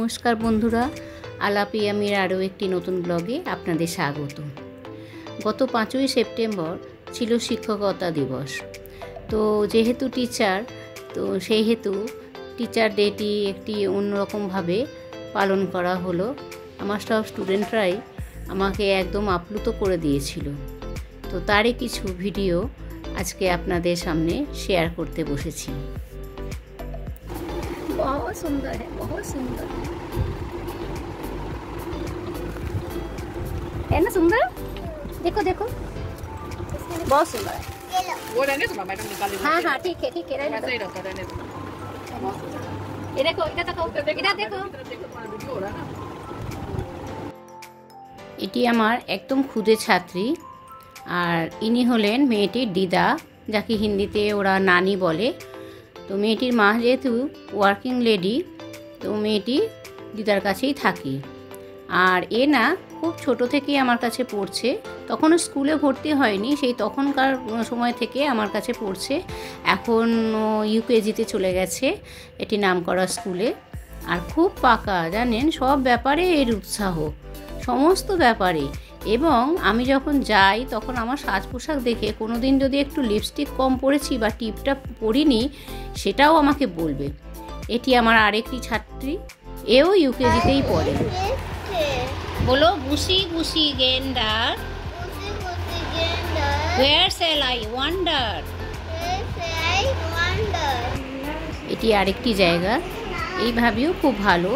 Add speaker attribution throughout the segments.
Speaker 1: নমস্কার বন্ধুরা, আলাপি আমির আরও একটি নতুন ব্লগে আপনাদের স্বাগত। গত 5ই সেপ্টেম্বর ছিল শিক্ষকতা দিবস। তো যেহেতু টিচার, তো সেই হেতু টিচার ডেটি একটি অন্যরকমভাবে পালন করা হলো। আমার সব স্টুডেন্টরাই আমাকে একদম আপ্লুত করে দিয়েছিল। তো তারই কিছু ভিডিও আজকে আপনাদের সামনে শেয়ার করতে বসেছি। बहुत सुंदर है, बहुत सुंदर है ना, सुंदर। देखो देखो, बहुत सुंदर है।
Speaker 2: वो रहने दो ना मैडम, निकाल लीजिए।
Speaker 1: हाँ हाँ ठीक है ठीक है, रहने दो।
Speaker 2: ऐसे ही रखो, रहने दो।
Speaker 1: ये देखो, इधर देखो, इधर देखो।
Speaker 2: तुम्हारा वीडियो हो रहा है ना।
Speaker 1: এটি আমার একদম ক্ষুদে ছাত্রী, আর ইনি হলেন মেয়েটির দিদা, যাকে হিন্দিতে ওরা নানি বলে। তো মেয়েটির মা যেহেতু ওয়ার্কিং লেডি, তো মেয়েটি দিদার কাছেই থাকে। আর এ না খুব ছোট থেকেই আমার কাছে পড়ছে, তখনও স্কুলে ভর্তি হয়নি, সেই তখনকার সময় থেকে আমার কাছে পড়ছে। এখন ইউকেজিতে চলে গেছে এটি নামকরা স্কুলে। আর খুব পাকা, জানেন, সব ব্যাপারে এর উৎসাহ, সমস্ত ব্যাপারে। এবং আমি যখন যাই তখন আমার সাজ পোশাক দেখে কোনো দিন যদি একটু লিপস্টিক কম পরেছি বা টিপটা পরিনি, সেটাও আমাকে বলবে। এটি আমার আরেকটি ছাত্রী, এও ইউকেজিতেই পড়ে। বলো, বুসি বুসি Gendor, where shall I wander? এটি আরেকটি জায়গা। এইভাবেও খুব ভালো।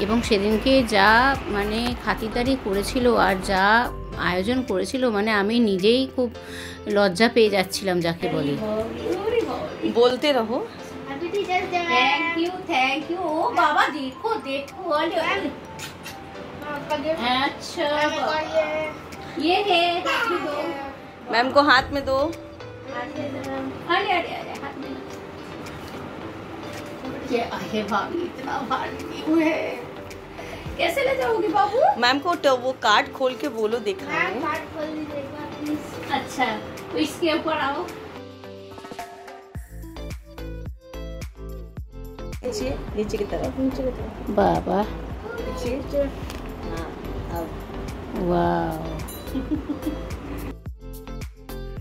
Speaker 1: এবং সেদিনকে যা মানে খাতিরদারি করেছিল আর যা আয়োজন করেছিল, মানে আমি নিজেই খুব লজ্জা পেয়ে যাচ্ছিলাম, যাকে বলে।
Speaker 2: बोलते रहो।
Speaker 1: Thank you. ओ बाबा देखो देखो, अच्छा ये है,
Speaker 2: मैम को हाथ में दो।
Speaker 1: अरे अरे अरे, हाथ में ये आहे भाभी, इतना भारी क्यों है? कैसे ले जाओगी बाबू?
Speaker 2: मैम को तो वो कार्ड खोल के बोलो, दिखाओ।
Speaker 3: कार्ड खोल दीजिएगा प्लीज।
Speaker 1: अच्छा, तो इसके ऊपर आओ।
Speaker 2: नीचे नीचे की तरफ, नीचे की तरफ।
Speaker 1: बाबा
Speaker 2: नीचे। हाँ, अब
Speaker 1: ওয়াও,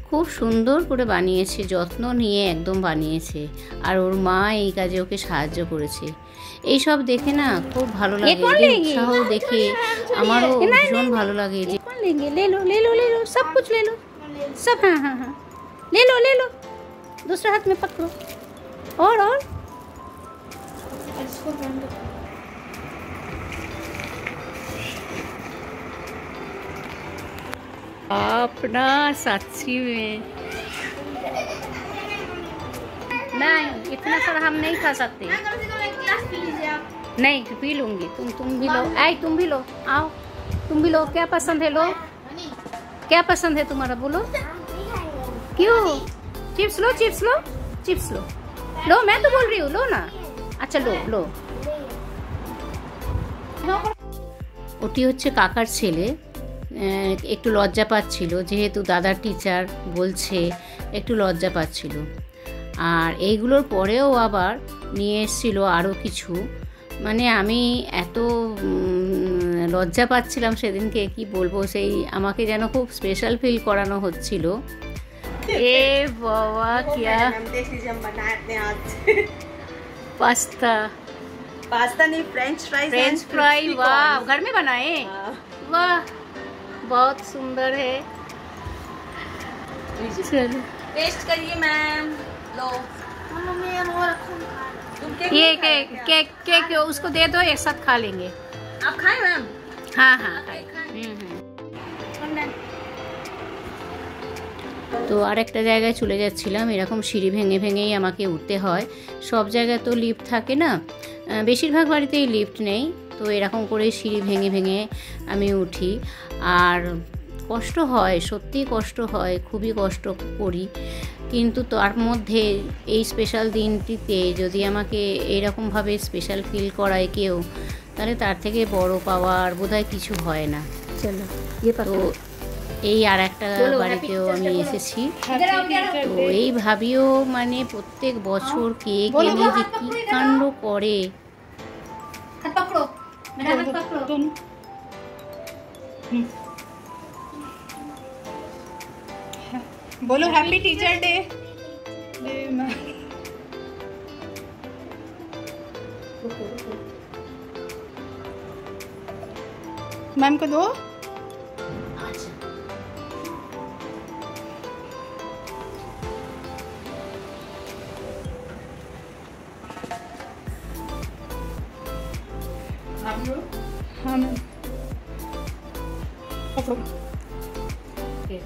Speaker 1: খুব সুন্দর করে বানিয়েছে, যত্ন নিয়ে একদম বানিয়েছে। আর ওর মা এই কাজে ওকে সাহায্য করেছে। এইসব দেখে না খুব ভালো লাগে, উৎসাহ দেখে আমারও ভীষণ ভালো লাগে। যে ले लो ले लो ले लो, सब कुछ ले लो, सब। हाँ हाँ हाँ, ले लो, दूसरे हाथ में पकड़ो। और अपना साक्षी में नहीं, इतना सारा हम नहीं खा सकते। नहीं, पी लूंगी। तुम भी लो, आई तुम भी लो, आओ तुम भी लो। क्या पसंद है? लो, क्या पसंद है तुम्हारा, बोलो। क्यों? चिप्स लो, चिप्स लो, चिप्स लो, लो, मैं तो बोल रही हूँ, लो ना। अच्छा लो लो। ওটি হচ্ছে কাকার ছেলে। একটু লজ্জা পাচ্ছিল, যেহেতু দাদার টিচার বলছে, একটু লজ্জা পাচ্ছিল। আর এইগুলোর পরেও আবার নিয়ে এসেছিল আরও কিছু। মানে আমি এত লজ্জা পাচ্ছিলাম সেদিনকে, কি বলবো, সেই আমাকে যেন খুব স্পেশাল ফিল করানো হচ্ছিল। এ বাবা, क्या पास्ता,
Speaker 2: पास्ता नहीं, फ्रेंच फ्राइज।
Speaker 1: फ्रेंच फ्राई, वाह, घर में बनाए, वाह, बहुत सुंदर है। चलो
Speaker 2: टेस्ट करिए मैम, लो।
Speaker 3: मम्मी वो रखो।
Speaker 2: तुम केक
Speaker 1: ये
Speaker 2: नहीं खाया क्या?
Speaker 1: केक केक उसको दे दो, एक साथ खा लेंगे।
Speaker 2: आप खाए मैम?
Speaker 1: हाँ हाँ, তো আরেকটা জায়গায় চলে যাচ্ছিলাম। এরকম সিঁড়ি ভেঙে ভেঙেই আমাকে উঠতে হয়। সব জায়গায় তো লিফট থাকে না, বেশিরভাগ বাড়িতেই লিফট নেই। তো এরকম করে সিঁড়ি ভেঙে ভেঙে আমি উঠি। আর কষ্ট হয়, সত্যিই কষ্ট হয়, খুবই কষ্ট করি। কিন্তু তার মধ্যে এই স্পেশাল দিনটিতে যদি আমাকে এইরকমভাবে স্পেশাল ফিল করায় কেউ, তাহলে তার থেকে বড় পাওয়ার বোধহয় কিছু হয় না। চলো, তো এই আর একটা বাড়িতেও আমি এসেছি। তো এই ভাবিও মানে প্রত্যেক বছর কেক এনে যে কী কাণ্ড করে। मेरा हाथ पकड़ो
Speaker 4: दोनों बोलो हैप्पी टीचर डे। मैम को दो।
Speaker 1: अच्छा
Speaker 4: हाँ मैम पकड़ो।
Speaker 1: ओके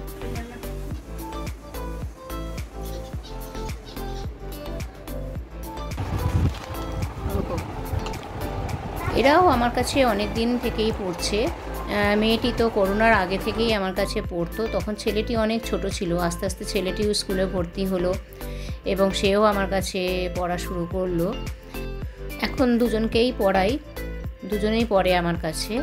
Speaker 1: এরাও আমার কাছে অনেক দিন থেকেই পড়ছে। মেয়েটি তো করোনার আগে থেকেই আমার কাছে পড়তো, তখন ছেলেটি অনেক ছোট ছিল। আস্তে আস্তে ছেলেটিও স্কুলে ভর্তি হলো এবং সেও আমার কাছে পড়া শুরু করলো। এখন দুজনকেই পড়াই, দুজনেই পড়ে আমার কাছে।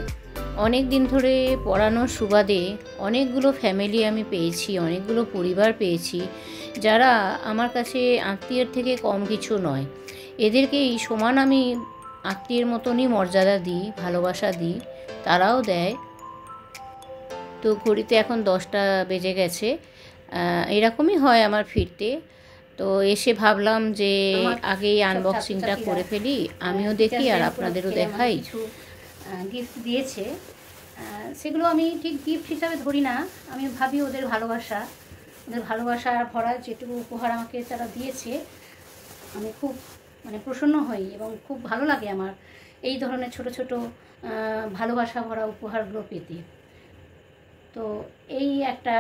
Speaker 1: অনেক দিন ধরে পড়ানোর সুবাদে অনেকগুলো ফ্যামিলি আমি পেয়েছি, অনেকগুলো পরিবার পেয়েছি যারা আমার কাছে আত্মীয়ের থেকে কম কিছু নয়। এদেরকেই সমান আমি আত্মীয়ের মতনই মর্যাদা দিই, ভালোবাসা দিই, তারাও দেয়। তো ঘড়িতে এখন 10টা বেজে গেছে, এরকমই হয় আমার ফিরতে। তো এসে ভাবলাম যে আগেই আনবক্সিংটা করে ফেলি, আমিও দেখি আর আপনাদেরও দেখাই। কিছু গিফট দিয়েছে, সেগুলো আমি ঠিক গিফট হিসাবে ধরি না, আমি ভাবি ওদের ভালোবাসা ভরা যেটুকু উপহার আমাকে তারা দিয়েছে, আমি খুব প্রসন্ন হই এবং খুব ভালো লাগে আমার এই ধরনের ছোট ছোট ভালোবাসা ভরা উপহারগুলো পেতে। তো এই একটা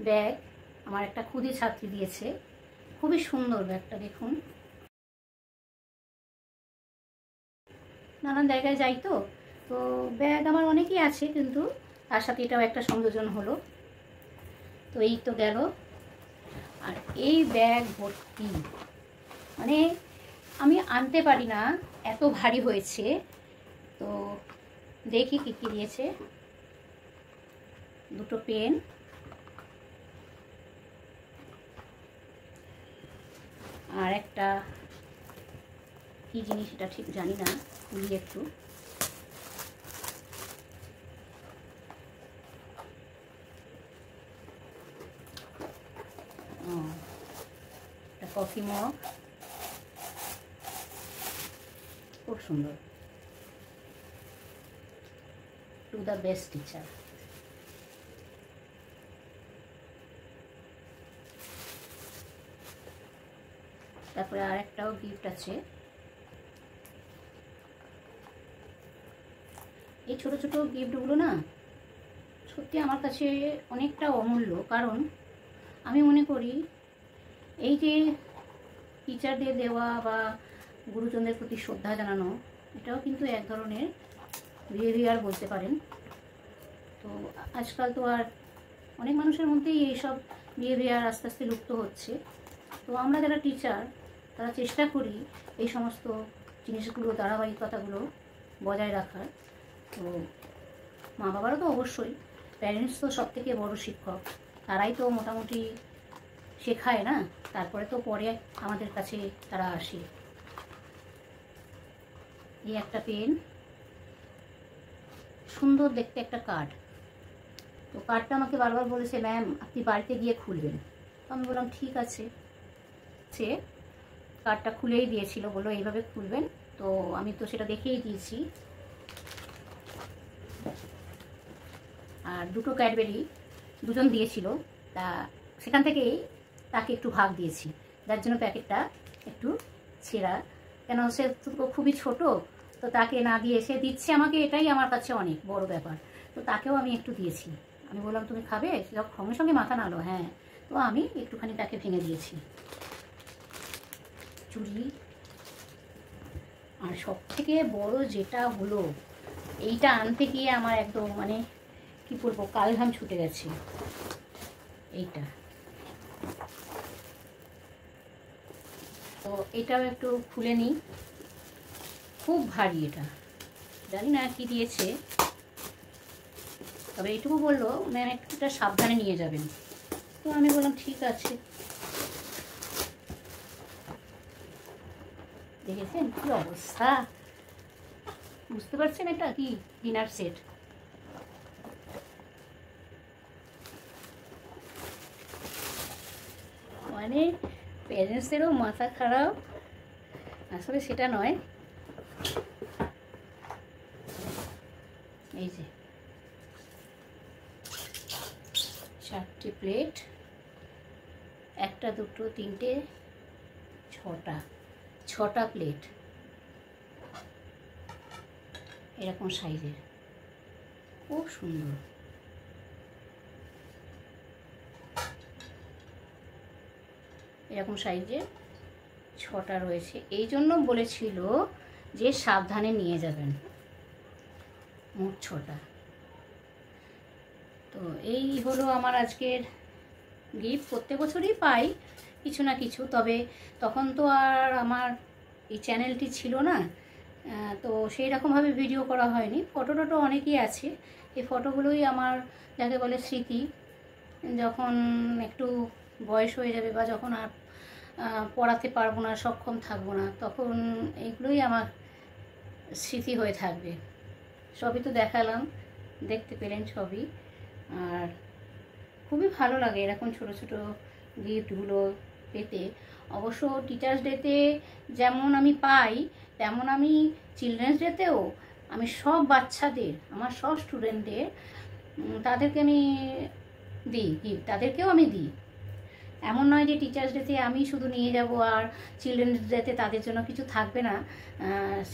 Speaker 1: ব্যাগ আমার একটা ক্ষুদে ছাত্রী দিয়েছে, খুবই সুন্দর ব্যাগটা, দেখুন। নানান জায়গায় যাই তো ব্যাগ আমার অনেকই আছে, কিন্তু তার সাথে এটাও একটা সংযোজন হলো। তো এই তো গেল, আর এই ব্যাগ ভর্তি, আমি আনতে পারি না, এত ভারী হয়েছে। তো দেখি কী কী দিয়েছে। দুটো পেন, আর একটা কি জিনিস এটা ঠিক জানি না, খুলি একটু। একটা কফি মগ, খুব সুন্দর। To the best teacher. তারপরে আর একটাও গিফট আছে। এই ছোট ছোট গিফটগুলো না সত্যি আমার কাছে অনেকটা অমূল্য, কারণ আমি মনে করি এই যে টিচারদের দেওয়া বা গুরুজনদের প্রতি শ্রদ্ধা জানানো, এটাও কিন্তু এক ধরনের বিহেভিয়ার বলতে পারেন। তো আজকাল তো আর অনেক মানুষের মধ্যেই এইসব বিহেভিয়ার আস্তে আস্তে লুপ্ত হচ্ছে। তো আমরা যারা টিচার তারা চেষ্টা করি এই সমস্ত জিনিসগুলো, ধারাবাহিকতাগুলো বজায় রাখার। তো মা বাবারা তো অবশ্যই, প্যারেন্টস তো সব থেকে বড়ো শিক্ষক, তারাই তো মোটামুটি শেখায় না, তারপরে তো পরে আমাদের কাছে তারা আসে। এই একটা পেন, সুন্দর দেখতে একটা কার্ড। তো কার্ডটা আমাকে বারবার বলেছে, ম্যাম আপনি বাড়িতে গিয়ে খুলবেন। তো আমি বললাম ঠিক আছে। সে কার্ডটা খুলেই দিয়েছিল, বললো এইভাবে খুলবেন। তো আমি তো সেটা দেখেই দিয়েছি। আর দুটো ক্যাডবেরি দুজন দিয়েছিল, তা সেখান থেকেই তাকে একটু ভাগ দিয়েছি, যার জন্য প্যাকেটটা একটু ছেঁড়া। কেন সে খুবই ছোট, তো তাকে না দিয়ে সে দিচ্ছে আমাকে, এটাই আমার কাছে অনেক বড় ব্যাপার। তো তাকেও আমি একটু দিয়েছি। আমি বললাম তুমি খাবে, সে সঙ্গে সঙ্গে মাথা নাড়লো হ্যাঁ। তো আমি একটুখানি তাকে ভেঙে দিয়েছি। চুড়ি, আর সব থেকে বড় যেটা হলো, এইটা আনতে গিয়ে আমার একদম কি বলবো, কালঘাম ছুটে গেছে। এইটা তো এটাও একটু খুলে নিই, খুব ভারী, এটা জানি না কি দিয়েছে, তবে এইটুকু বললো ম্যাম একটুটা সাবধানে নিয়ে যাবেন। তো আমি বললাম ঠিক আছে। দেখেছেন কি অবস্থা, বুঝতে পারছেন এটা কি ডিনার সেট। মানে প্যারেন্টসেরও মাথা খারাপ, আসলে সেটা নয়। এই যে 4টে প্লেট, 1টা 2টো 3টে 6টা প্লেট এরকম সাইজের, খুব সুন্দর। এরকম সাইজের 6টা রয়েছে। এই জন্য বলেছিল যে সাবধানে নিয়ে যাবেন, মোট 6টা। তো এই হলো আমার আজকের গিফট। প্রত্যেক বছরই পাই কিছু না কিছু, তবে তখন তো আর আমার এই চ্যানেলটি ছিল না, তো সেই রকমভাবে ভিডিও করা হয়নি। ফটো টটো অনেকই আছে, এই ফটোগুলোই আমার যাকে বলে স্মৃতি। যখন একটু বয়স হয়ে যাবে বা যখন আর পড়াতে পারবো না, সক্ষম থাকবো না, তখন এইগুলোই আমার স্মৃতি হয়ে থাকবে। সবই তো দেখালাম, দেখতে পেলেন সবই। আর খুবই ভালো লাগে এরকম ছোট ছোট গিফটগুলো পেতে। অবশ্য টিচার্স ডেতে যেমন আমি পাই, তেমন আমি চিলড্রেন্স ডেতেও আমি সব বাচ্চাদের, আমার সব স্টুডেন্টদের, তাদেরকে আমি দিই গিফট, তাদেরকেও আমি দিই। এমন নয় যে টিচার্স ডেতে আমি শুধু নিয়ে যাব আর চিলড্রেন্স ডেতে তাদের জন্য কিছু থাকবে না,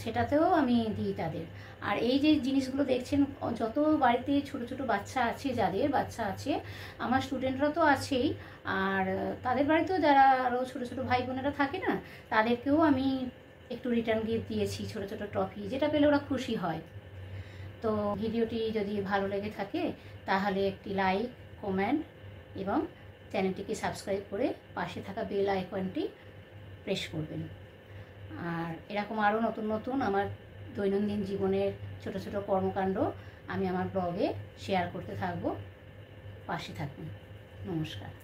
Speaker 1: সেটাতেও আমি দিই তাদের। আর এই যে জিনিসগুলো দেখছেন, যত বাড়িতে ছোট ছোট বাচ্চা আছে, যাদের বাচ্চা আছে, আমার স্টুডেন্টরা তো আছেই, আর তাদের বাড়িতেও যারা আরও ছোটো ছোটো ভাই বোনেরা থাকে না, তাদেরকেও আমি একটু রিটার্ন গিফট দিয়েছি, ছোট ছোট ট্রফি, যেটা পেলে ওরা খুশি হয়। তো ভিডিওটি যদি ভালো লেগে থাকে তাহলে একটি লাইক, কমেন্ট এবং চ্যানেলটিকে সাবস্ক্রাইব করে পাশে থাকা বেল আইকনটি প্রেস করবেন। আর এরকম আরও নতুন নতুন আমার দৈনন্দিন জীবনের ছোট ছোট কর্মকাণ্ড আমি আমার ব্লগে শেয়ার করতে থাকবো। পাশে থাকুন। নমস্কার।